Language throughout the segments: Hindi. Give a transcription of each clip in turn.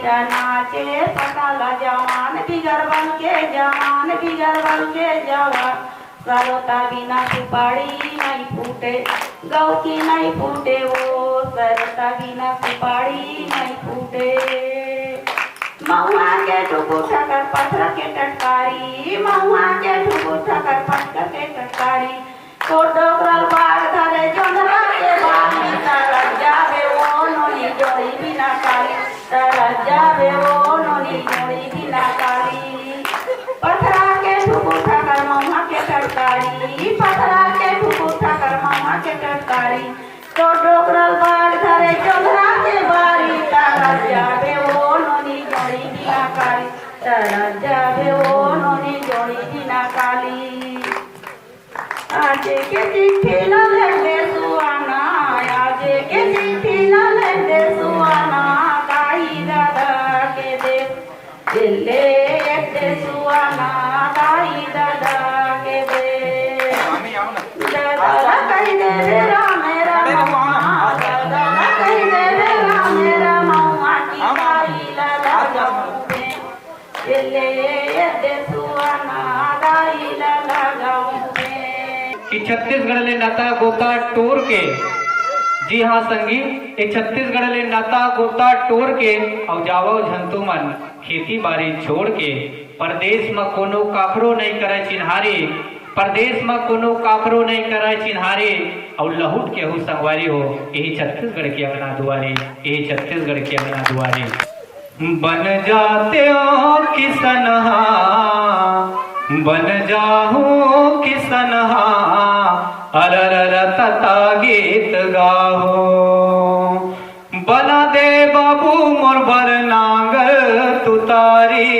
बच्चा नाचे पटाला जवान बिगड़ बन के जवान बिगड़ बन के जवान सरोता बिना सुपारी नहीं फूटे गौ की नहीं फूटे वो सरोता बिना सुपारी नहीं फूटे महुआ के ठुकू ठकर पत्थर के टटकारी महुआ के ठुकू ठकर पत्थर के टटकारी को डोकरल बाग धरे जोंधरा के बाग में तरस जावे वो नोनी जोड़ी बिना काली तरस जावे वो नोनी जोड़ी बिना काली पत्थरा के ठुकू ठकर महुआ के टटकारी पत्थरा के ठुकू ठकर महुआ के टटकारी को डोकरल बाग धरे जोंधरा के बारी तरस जावे वो नोनी जोड़ी बिना काली तरस जावे वो नोनी जोड़ी बिना काली आज के चिट्ठी न लगे सुआना आज के चिट्ठी न लगे सुआना काई दादा के दे दिले एक दे सुआना काई दादा के दे दादा कही दे रे राम दादा कही दे रे राम की काई दादा दिले एक दे सुआना काई दादा कि छत्तीसगढ़ ले नाता गोता टोर के जी हाँ संगी एक छत्तीसगढ़ ले नाता गोता टोर के और जावो झंतु मन खेती बाड़ी छोड़ के परदेश में कोनो काकरो नहीं करे चिन्हारी परदेश में कोनो काकरो नहीं करे चिन्हारी और लहुट के हो संगवारी हो यही छत्तीसगढ़ के अंगना दुआरे यही छत्तीसगढ़ के अंगना दुआरे बन जाते हो किसनहा बन जाहू किसनहा अरर तता गीत गाहो बना दे बाबू मोर बर नांगर तुतारी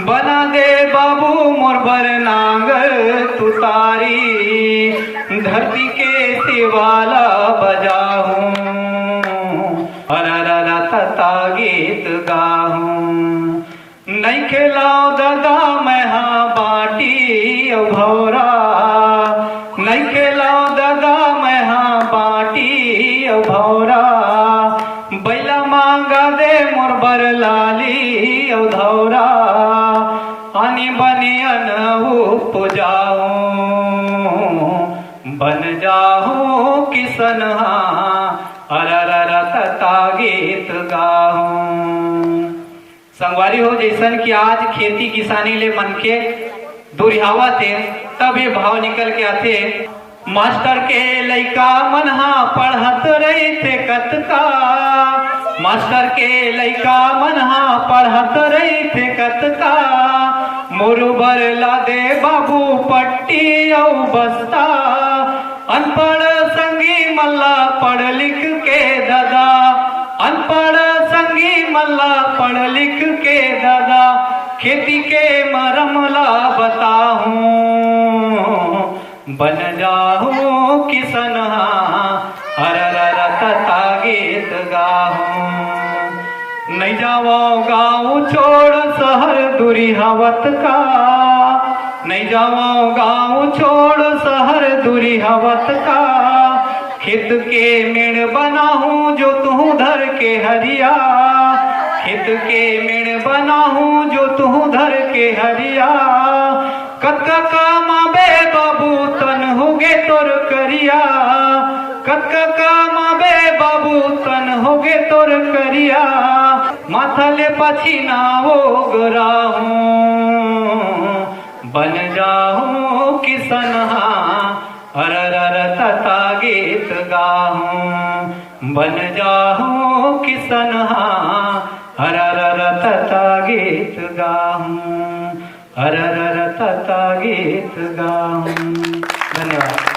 बना दे बाबू मोर बर नांगर तुतारी धरती के शिवाला बजाहूं अरर तता गीत गाहूं नहीं खिलाओ दादा मैं हाँ बाटी भौरा नहीं खिलाओ दादा मैं हाँ बाटी भौरा बैला मांगा दे मोर बर लाली धौरा आनी बनी अन उपजाऊं बन जाऊं किसनहा अरर तता गीत गाऊं संगवारी हो जैसन कि आज खेती किसानी ले मन के दुरिहावा थे तब ये भाव निकल के आते मास्टर के लइका मनहा पढ़त रही थे कतका मास्टर के लइका मनहा पढ़त रही थे कतका मोरुबर ला दे बाबू पट्टी औ बस्ता अनपढ़ संगी मल्ला पढ़ लिख के दादा अनपढ़ संगी मल्ला पढ़ लिख के दादा खेती के मरमला बताऊं बन जाऊं किसनहा अरर तता गीत गाऊं नहीं जाओ गाँव छोड़ शहर दुरिहावत का नहीं जाओ गाँव छोड़ शहर दुरिहावत का खेत के मेड़ बनाऊं जो तू धर के हरिया खेत के मेड़ बनाऊं जो तू धर के हरिया कतका कामा बे बाबू तन होगे तोर करिया कतका कामा बे बाबू तन होगे तोर करिया माथा ले पछीना हो गराहूं बन जाऊं किसनहा अरर तता गीत गाहूं बन जाऊं किसनहा अरर तता गीत गाहूं अरर तता गीत गाहूं। धन्यवाद।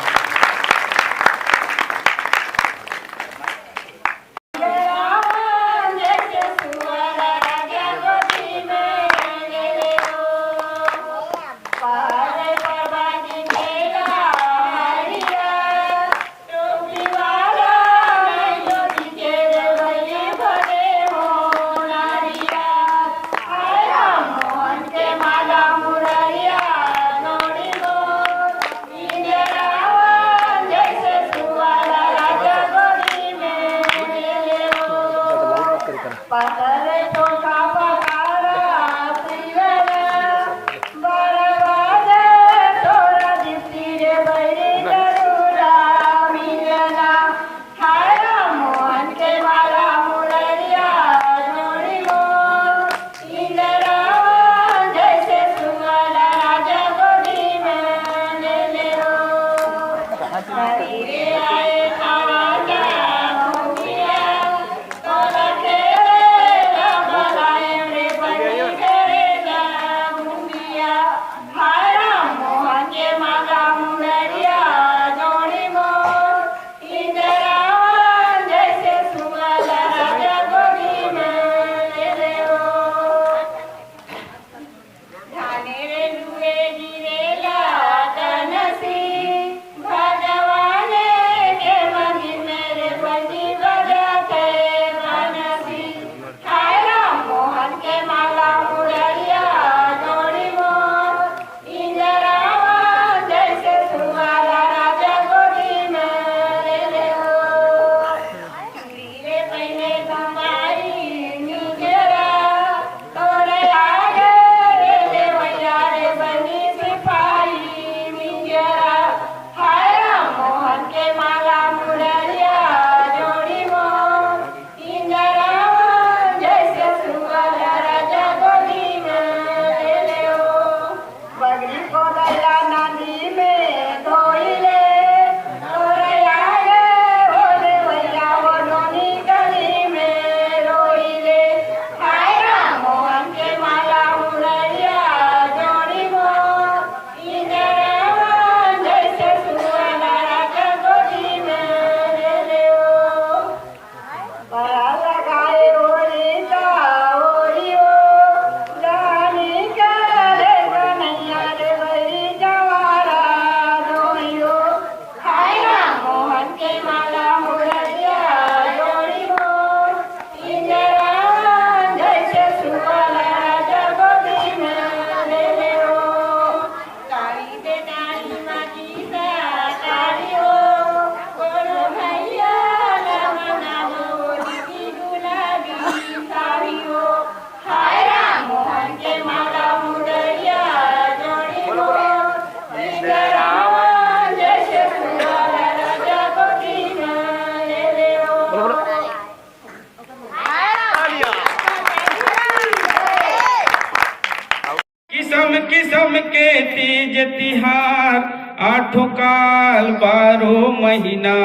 तीज तिहार, आठों काल 12 महीना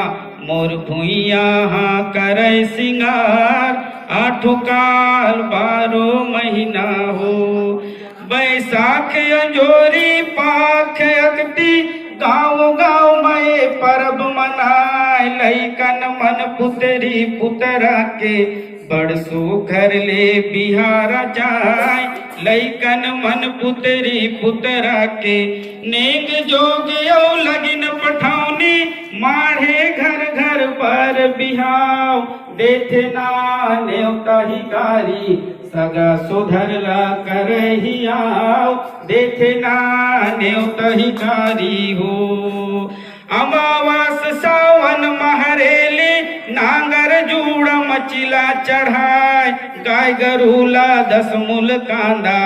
मोर भुइया करे सिंगार, आठों काल 12 महीना हो। बैसाख अंजोरी पाख अगती, गाँव गाँव में परब मनाए, लइकन मन पुतरी पुतरा के बड़सो घर ले बिहारा जाए, लइकन मन पुतरी पुतरा के नेग जोग लगिन पठौनी, माढ़े घर घर पर बिहाव, देथे ना न्योता हिकारी, सगा सुधरला करही आओ, देथे ना न्योता हिकारी हो। अमावास सावन महरेली, नांगर जूड़ा मचिला चढ़ाए, गाय गरूला 10 मूल कांदा।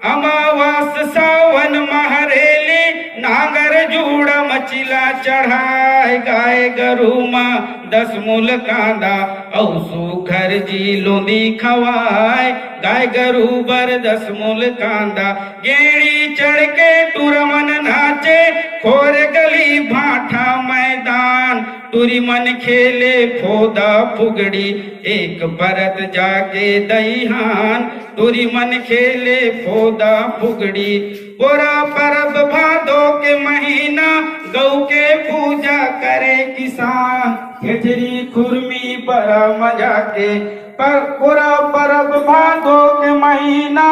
अमावास सावन महरेली, नांगर जूड़ा मचिला चढ़ाए, गाय गरूमा 10 मूल कांदा, औसो घर जी लोंदी खवाए, गाय गरू बर 10 मूल कांदा। गेड़ी चढ़ के टुरमन नाचे, खोर गली भाठा मैदान, टुरी मन खेले फोदा फुगड़ी, एक बरत जाके दईहान, टुरी मन खेले फोदा फुगड़ी। बोरा परब भादो के महीना, गौ के पूजा करे किसान, खेचरी खुरमी बड़ा मजा के। पर पूरा परब भादो के महीना,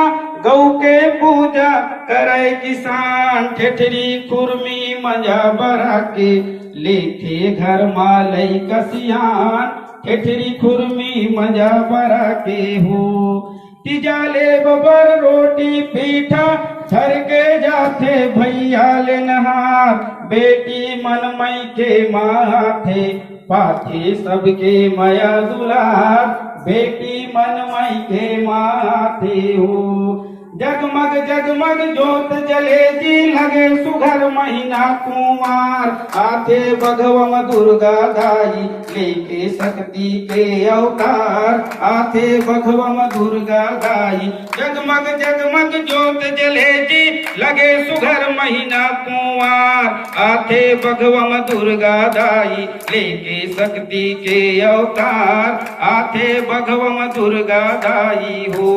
गौ के पूजा करे किसान, ठेठरी खुरमी मजा बरा के, लेथे घर मालई कसियान, ठेठरी खुरमी मजा बरा के हो। तिजाले बबर रोटी पीठा, धर के जाथे भैया ले नहार, बेटी मन मई के माथे, पाथे सबके मया दुलार, बेटी मन मई के माथे हो। जगमग जगमग जोत जले जी, लगे सुघर महीना कुमार, आथे भगवम दुर्गा दाई, लेके शक्ति के अवतार, आथे भगवम दुर्गा दाई। जगमग जगमग जोत जले जी, लगे सुघर महीना कुमार, आथे भगवम दुर्गा दाई, लेके शक्ति के अवतार, आथे भगवम दुर्गा दाई हो।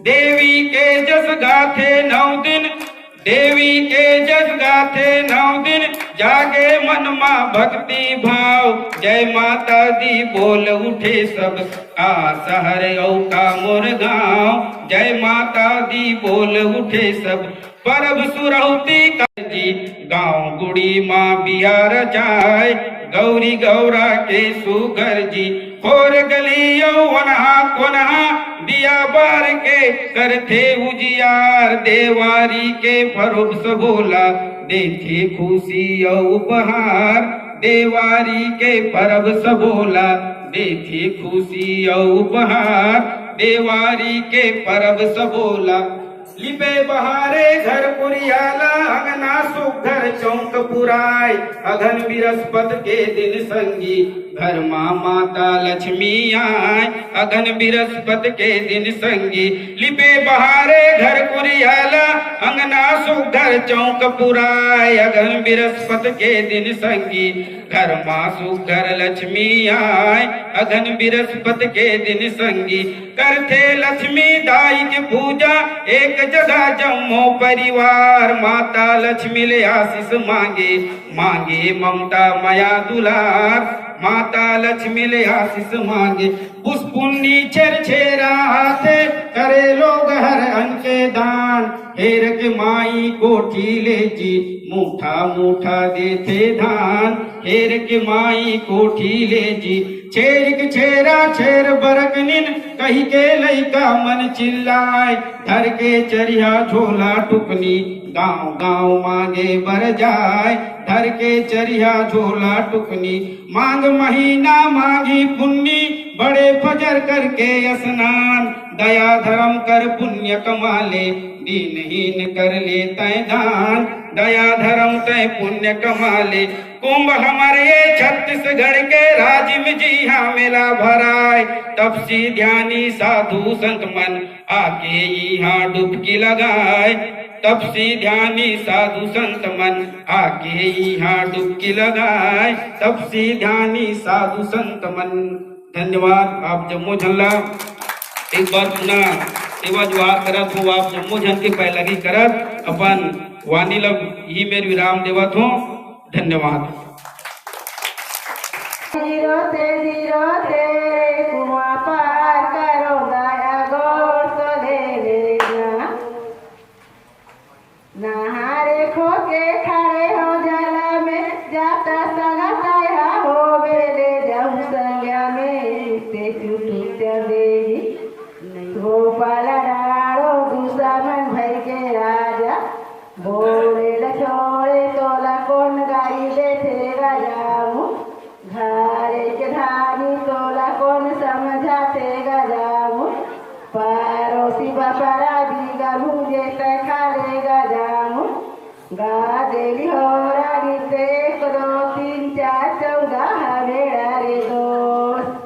देवी के जस गाथे 9 दिन, देवी के जस गाथे 9 दिन, जागे मन माँ भक्ति भाव, जय माता दी बोल उठे सब, आ शहर औका मोर गाँव, जय माता दी बोल उठे सब। परब सुरहुती जी, गाँव गुड़ी माँ बिहार जाए, गौरी गौरा के सुगर जी, खोर गली वनहा कोनहा, दिया बार के करथे उजियार, देवारी के फरोब सबोला, देथे खुशी उपहार, देवारी के परब सबोला, देथे खुशी उपहार, देवारी के परब सबोला। लिपे बहारे घर पुरियाला, अंगना सुघर चौक पुराय, अघन बृहस्पति के दिन संगी, घर माँ माता लक्ष्मी आय, अघन बृहस्पति के दिन संगी। लिपे बहारे घर पुरियाला, अंगना सुघर चौक पुराय, अघन बृहस्पति के दिन संगी, घर माँ सुघर लक्ष्मी आय, अघन बृहस्पति के दिन संगी। करथे लक्ष्मी दाई की पूजा, एक जगह जम्मो परिवार, माता लक्ष्मी ले आशीष मांगे, मांगे ममता माया दुलार, माता लक्ष्मी ले आशीष मांगे। पुष्पुन्नी छेर छेरा हाथे, करे लोग हर अन्न के दान, हेर के माई कोठी ले जी, मुठा मुठा देथे धान, हेर के माई कोठी ले जी। छेरिक छेरा छेर बरकनिन, कही के लइका मन चिल्लाए, धर के चरिया झोला टुकनी, गाँव गाँव मांगे बर जाए, धर के चरिया झोला टुकनी। मांग महीना मांगी पुण्य, बड़े फजर करके स्नान, दया धर्म कर पुण्य कमाले, दीनहीन कर ले तय दान, दया धर्म तय पुण्य कमाले। कुंभ हमारे छत्तीसगढ़ के राज्य में जी हाँ मेला भराए, तपसी ध्यानी साधु संत मन, आके यहाँ डुबकी लगाए, तपसी ध्यानी साधु संत मन आके यहाँ डुबकी लगाए, तपसी ध्यानी साधु संत मन। धन्यवाद। आप जम्मू झल्ला एक बार पुनः सेवा जुहार करत हूँ। आप जम्मू झन के पहलगी करत अपन वाणी लग ही मेरे विराम देवत हूँ। धन्यवाद। जीरो से कुआं पार करो दया गोर तो दे देना, नहारे खो के खड़े हो जला में जाता सगा ताया हो बेले जाऊं संज्ञा में ते चुटू चलेगी गोपाल डालो दूसरा मन भई के राजा बोले लछोड़े तोला कौन गाई देखेगा जाऊं, घरे के धानी तोला कौन समझातेगा जाऊं, पड़ोसी बपरा बीगा मुझे खा लेगा जाऊं, गा देली हो रानी से 1 2 3 4 14 बेड़ा रे दोस्त।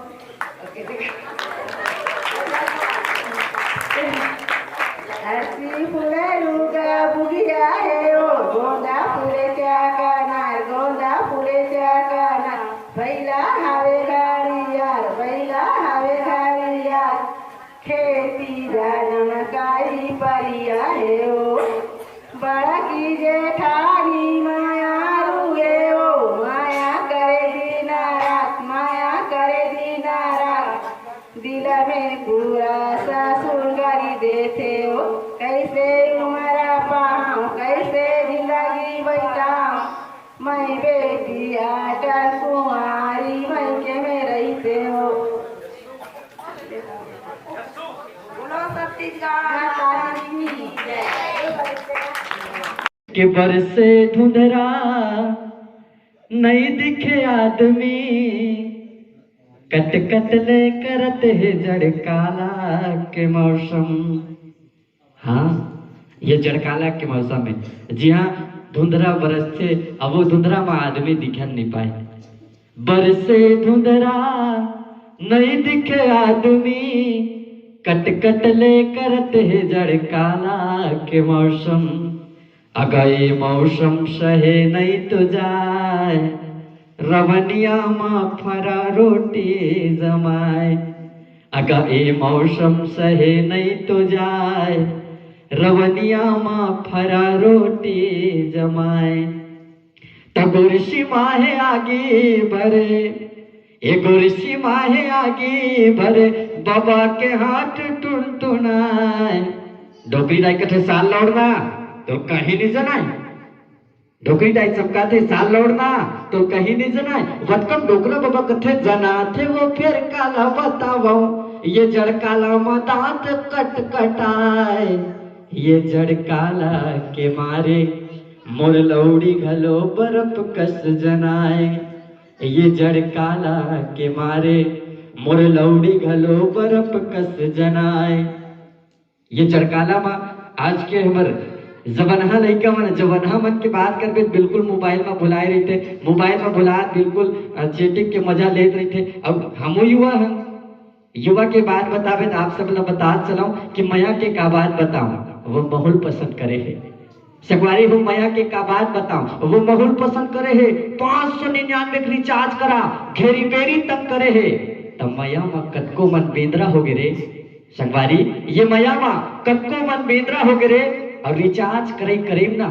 हसी फूले लूगा बुगिया है ओ गोंदा फूले क्या करना, गोंदा फूले क्या करना, बैला हावे घाड़ी यार, बैला हावे घाड़ी यार, खेती जानन काई परिया है ओ, बड़ा की जेठानी माया रुए ओ, माया करे दीना रात, माया करे दीना रात, दिल में पूरा ससुर गरी देते हो, कैसे उमरा पाऊँ कैसे जिंदगी बैठाऊँ, मैं बेटी आटा कुंवारी मैं के में रहते हो। के बरसे धुंधरा नहीं दिखे आदमी, कट कट ले करत है जड़काला के मौसम। हाँ, ये जड़काला के मौसम है। जी हाँ, धुंधरा बरसते, अब वो धुंधरा में आदमी दिखन नहीं पाए। बरसे धुंधरा नहीं दिखे आदमी, कट कट ले करत है जड़काला के मौसम। अगई मौसम सहे नहीं तो जाए, रवनिया माँ फरा रोटी जमाए। अगर ये मौसम सहे नहीं तो जाए, रवनिया माँ फरा रोटी जमाए। तो गुरसी माहे आगे भरे, ये गुरसी माहे आगे भरे, बाबा के हाथ टुनटुनाए। डोकरी डाई कथे साल लौड़ना तो कहीं नहीं जनाए, डोकरी डाई सबका थे साल लौड़ना तो कहीं नहीं जनाए। वटकम डोकरा बाबा कथे जना थे वो फिर काला बताओ, ये जड़ काला में दांत कट कटाए। ये जड़ काला के मारे मोर लौड़ी घलो बर्फ कस जनाए। ये जड़ काला के मारे मोर लौड़ी घलो बर्फ कस जनाए। ये जड़ काला में आज के हमर जवनहा लइका मन जवनहा मन के बात करबे बिल्कुल मोबाइल में भुलाए रहते, मोबाइल में भुला बिल्कुल चैटिंग के मजा लेते रहते। अब हम युवा हैं, युवा के बात बतावे तो आप सब ला बता चलाऊं कि मया के का बात बताऊं, वो माहौल पसंद करे है। सगवारी वो मया के का बात बताऊं, वो माहौल पसंद करे है। 599 रिचार्ज करा, घेरी बेरी तक करे है। तब मया में कतको मन बेंद्रा हो गे रे संगवारी, ये मया में कतको मन बेंद्रा हो गे रे। और रिचार्ज करे करीब ना,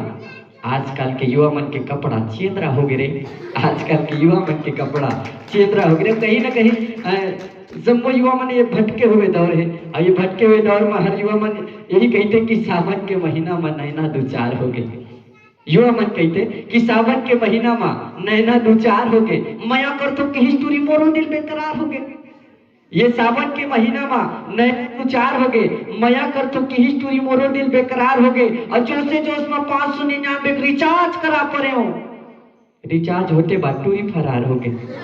आजकल के युवा मन के कपड़ा चेंद्रा हो गे रे। आजकल के युवा मन के कपड़ा चेंद्रा हो गे। कहीं ना कहीं जम्मो युवा मन ये भटके हुए दौर है, और ये भटके हुए दौर में हर युवा मन यही कहते कि सावन के महीना में नैना दो चार हो गए। युवा मन कहते कि सावन के महीना में नैना दो चार हो गए, मया कर तो कि हिस्टोरी मोरो दिल बेकरार हो गए। ये सावन के महीना में नैना दो चार हो गए, मया कर तो कि हिस्टोरी मोरो दिल बेकरार हो गए। और जोश से जोश में 599 रिचार्ज करा पड़े हो, रिचार्ज होते बाटू ही फरार हो गए।